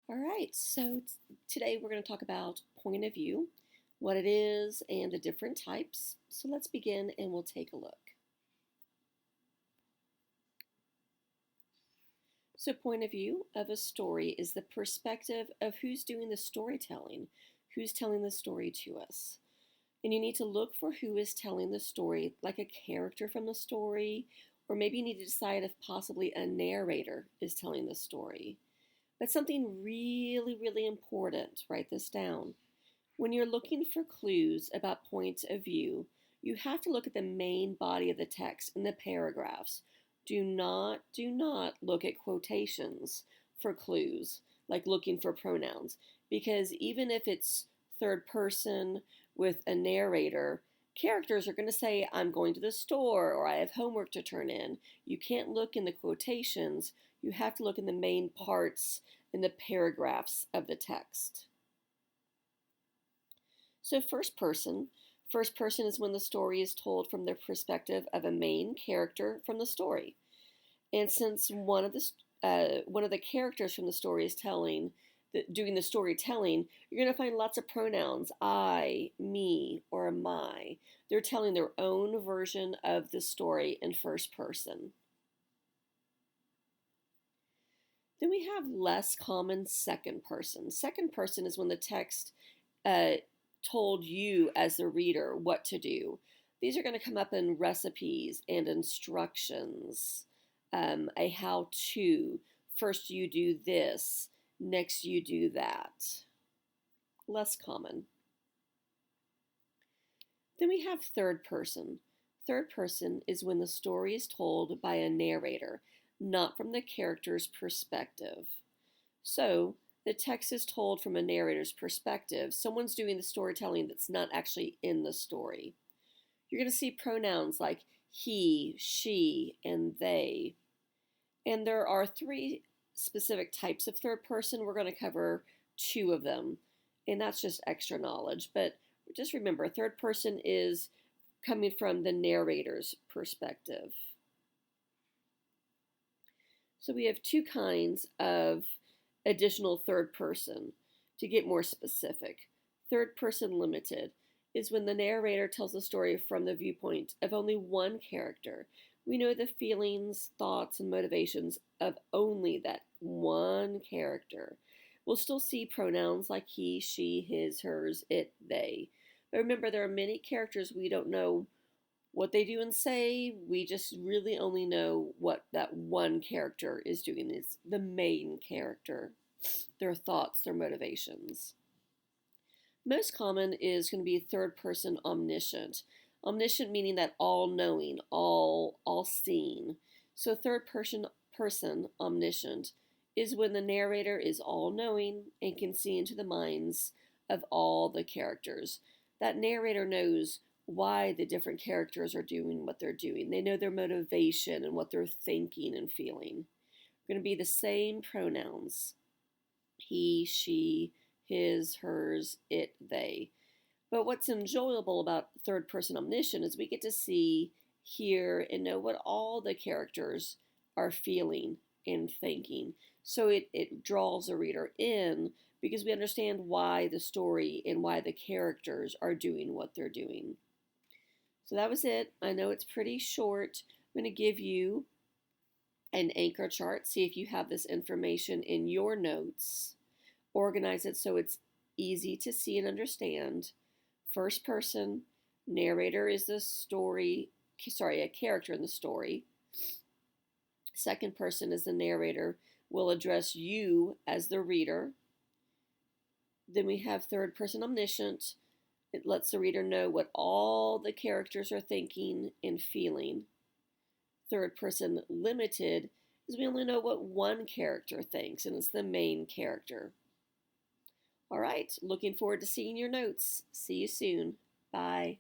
All right, so today we're going to talk about point of view, what it is, and the different types. So let's begin and we'll take a look. So, point of view of a story is the perspective of who's doing the storytelling, who's telling the story to us. And you need to look for who is telling the story, like a character from the story, or maybe you need to decide if possibly a narrator is telling the story. But something really, really important, write this down. When you're looking for clues about points of view, you have to look at the main body of the text in the paragraphs. Do not look at quotations for clues, like looking for pronouns, because even if it's third person with a narrator, characters are going to say, I'm going to the store or I have homework to turn in. You can't look in the quotations, you have to look in the main parts in the paragraphs of the text. So, first person is when the story is told from the perspective of a main character from the story. And since one of the characters from the story is doing the storytelling, you're going to find lots of pronouns: I, me, or my. They're telling their own version of the story in first person. Then we have less common second person. Second person is when the text uh, told you as the reader what to do. These are going to come up in recipes and instructions, a how to. First, you do this, next, you do that. Less common. Then we have third person. Third person is when the story is told by a narrator, not from the character's perspective. So, the text is told from a narrator's perspective. Someone's doing the storytelling that's not actually in the story. You're going to see pronouns like he, she, and they. And there are three specific types of third person. We're going to cover two of them, and that's just extra knowledge. But just remember, third person is coming from the narrator's perspective. So we have two kinds of additional third person. To get more specific, third person limited is when the narrator tells the story from the viewpoint of only one character. We know the feelings, thoughts, and motivations of only that one character. We'll still see pronouns like he, she, his, hers, it, they. But remember, there are many characters we don't know what they do and say. We just really only know what that one character is doing. It's the main character, their thoughts, their motivations. Most common is going to be third person omniscient. Omniscient meaning that all knowing, all seeing. So third person omniscient is when the narrator is all knowing and can see into the minds of all the characters. That narrator knows why the different characters are doing what they're doing. They know their motivation and what they're thinking and feeling. Going to be the same pronouns: he, she, his, hers, it, they. But what's enjoyable about third person omniscient is we get to see, hear, and know what all the characters are feeling and thinking. So it draws the reader in because we understand why the story and why the characters are doing what they're doing. So that was it. I know it's pretty short. I'm going to give you an anchor chart. See if you have this information in your notes. Organize it so it's easy to see and understand. First person, narrator is a character in the story. Second person is the narrator, will address you as the reader. Then we have third person omniscient. It lets the reader know what all the characters are thinking and feeling. Third person limited is we only know what one character thinks, and it's the main character. All right, looking forward to seeing your notes. See you soon. Bye.